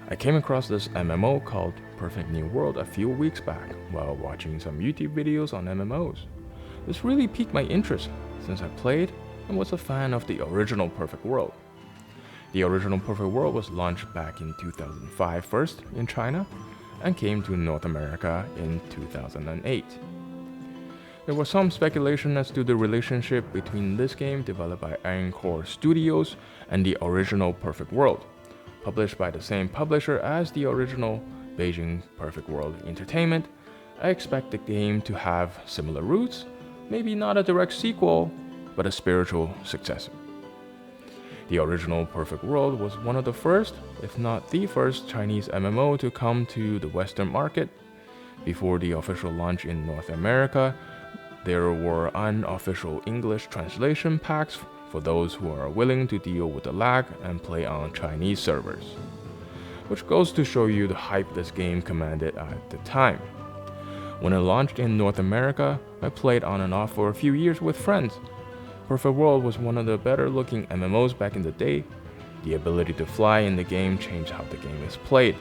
I came across this MMO called Perfect New World a few weeks back while watching some YouTube videos on MMOs. This really piqued my interest since I played and was a fan of the original Perfect World. The original Perfect World was launched back in 2005 first in China and came to North America in 2008. There was some speculation as to the relationship between this game developed by Iron Core Studios and the original Perfect World, published by the same publisher as the original Beijing Perfect World Entertainment. I expect the game to have similar roots, maybe not a direct sequel, but a spiritual successor. The original Perfect World was one of the first, if not the first, Chinese MMO to come to the Western market. Before the official launch in North America, there were unofficial English translation packs for those who are willing to deal with the lag and play on Chinese servers, which goes to show you the hype this game commanded at the time. When it launched in North America, I played on and off for a few years with friends. Perfect World was one of the better looking MMOs back in the day. The ability to fly in the game changed how the game is played.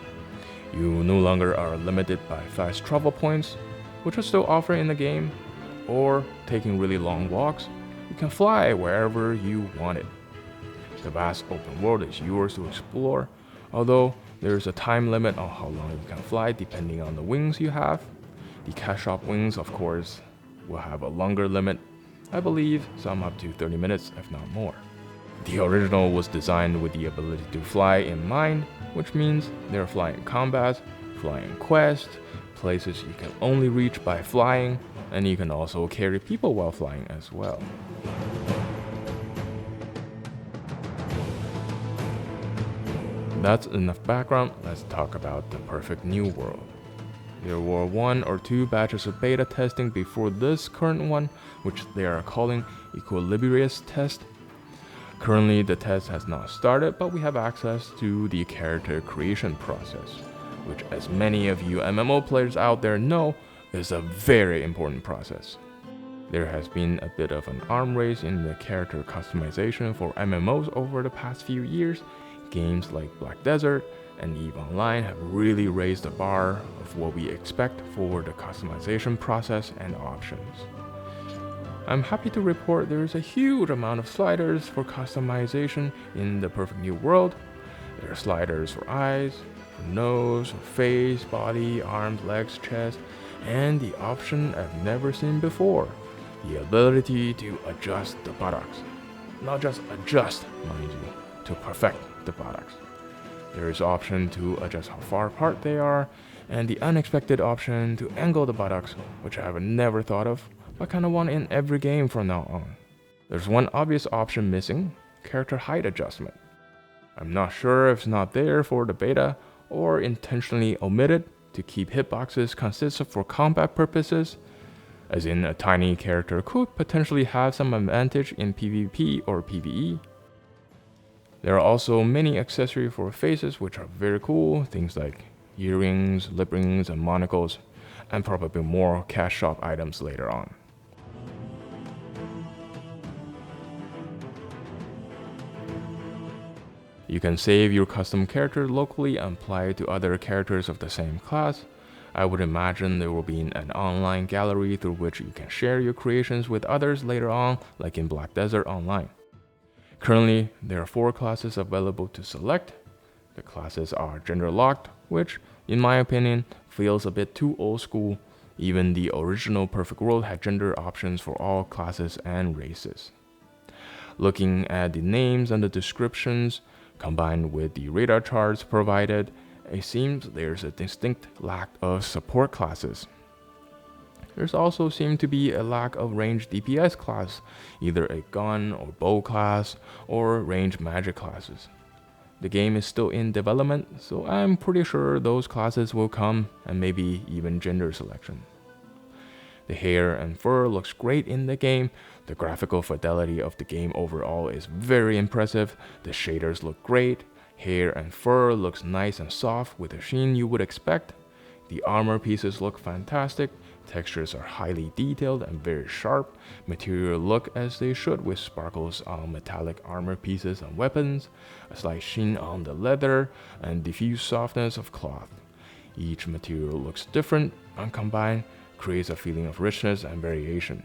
You no longer are limited by fast travel points, which are still offered in the game, or taking really long walks. You can fly wherever you want it. The vast open world is yours to explore, although there is a time limit on how long you can fly depending on the wings you have. The cash-up wings, of course, will have a longer limit. I believe some up to 30 minutes, if not more. The original was designed with the ability to fly in mind, which means there are flying combats, flying quests, places you can only reach by flying, and you can also carry people while flying as well. That's enough background, let's talk about the Perfect New World. There were 1 or 2 batches of beta testing before this current one, which they are calling Equilibrious Test. Currently, the test has not started, but we have access to the character creation process, which, as many of you MMO players out there know, is a very important process. There has been a bit of an arm race in the character customization for MMOs over the past few years. Games like Black Desert and EVE Online have really raised the bar of what we expect for the customization process and options. I'm happy to report there is a huge amount of sliders for customization in the Perfect New World. There are sliders for eyes, for nose, for face, body, arms, legs, chest, and the option I've never seen before, the ability to adjust the buttocks. Not just adjust, mind you, to perfect the buttocks. There is option to adjust how far apart they are, and the unexpected option to angle the buttocks, which I have never thought of, but kind of want in every game from now on. There's one obvious option missing, character height adjustment. I'm not sure if it's not there for the beta or intentionally omitted to keep hitboxes consistent for combat purposes, as in a tiny character could potentially have some advantage in PvP or PvE. There are also many accessories for faces which are very cool, things like earrings, lip rings, and monocles, and probably more cash shop items later on. You can save your custom character locally and apply it to other characters of the same class. I would imagine there will be an online gallery through which you can share your creations with others later on, like in Black Desert Online. Currently, there are 4 classes available to select. The classes are gender locked, which, in my opinion, feels a bit too old school. Even the original Perfect World had gender options for all classes and races. Looking at the names and the descriptions, combined with the radar charts provided, it seems there's a distinct lack of support classes. There's also seemed to be a lack of ranged DPS class, either a gun or bow class, or ranged magic classes. The game is still in development, so I'm pretty sure those classes will come, and maybe even gender selection. The hair and fur looks great in the game. The graphical fidelity of the game overall is very impressive. The shaders look great. Hair and fur looks nice and soft with the sheen you would expect. The armor pieces look fantastic. Textures are highly detailed and very sharp. Material look as they should, with sparkles on metallic armor pieces and weapons, a slight sheen on the leather, and diffuse softness of cloth. Each material looks different, and combined creates a feeling of richness and variation.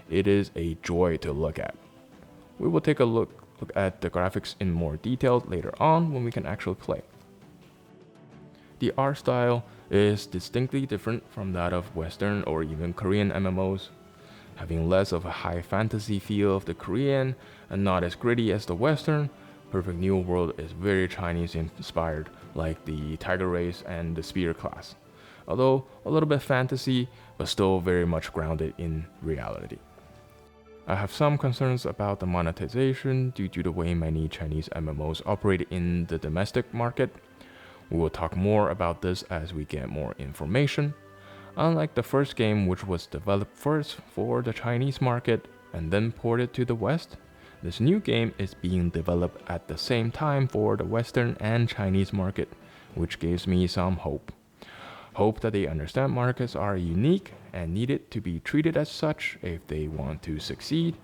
It is a joy to look at. We will take a look at the graphics in more detail later on when we can actually play. The art style is distinctly different from that of Western or even Korean MMOs, having less of a high fantasy feel of the Korean and not as gritty as the Western. Perfect New World is very Chinese inspired, like the Tiger Race and the Spear class, although a little bit fantasy, but still very much grounded in reality. I have some concerns about the monetization due to the way many Chinese MMOs operate in the domestic market. We will talk more about this as we get more information. Unlike the first game, which was developed first for the Chinese market and then ported to the West, this new game is being developed at the same time for the Western and Chinese market, which gives me some hope. Hope that they understand markets are unique and needed to be treated as such if they want to succeed.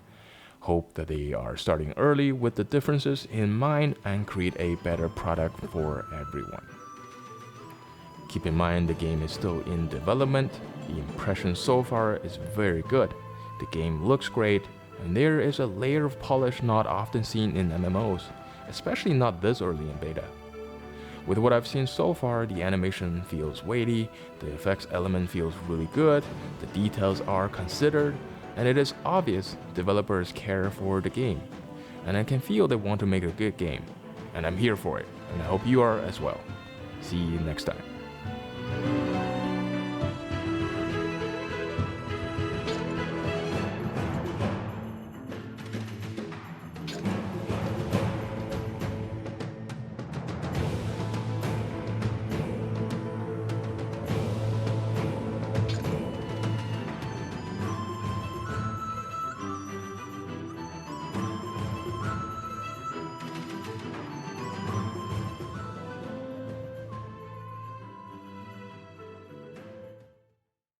Hope that they are starting early with the differences in mind and create a better product for everyone. Keep in mind the game is still in development. The impression so far is very good. The game looks great, and there is a layer of polish not often seen in MMOs, especially not this early in beta. With what I've seen so far, the animation feels weighty, the effects element feels really good, the details are considered, and it is obvious developers care for the game. And I can feel they want to make a good game, and I'm here for it, and I hope you are as well. See you next time.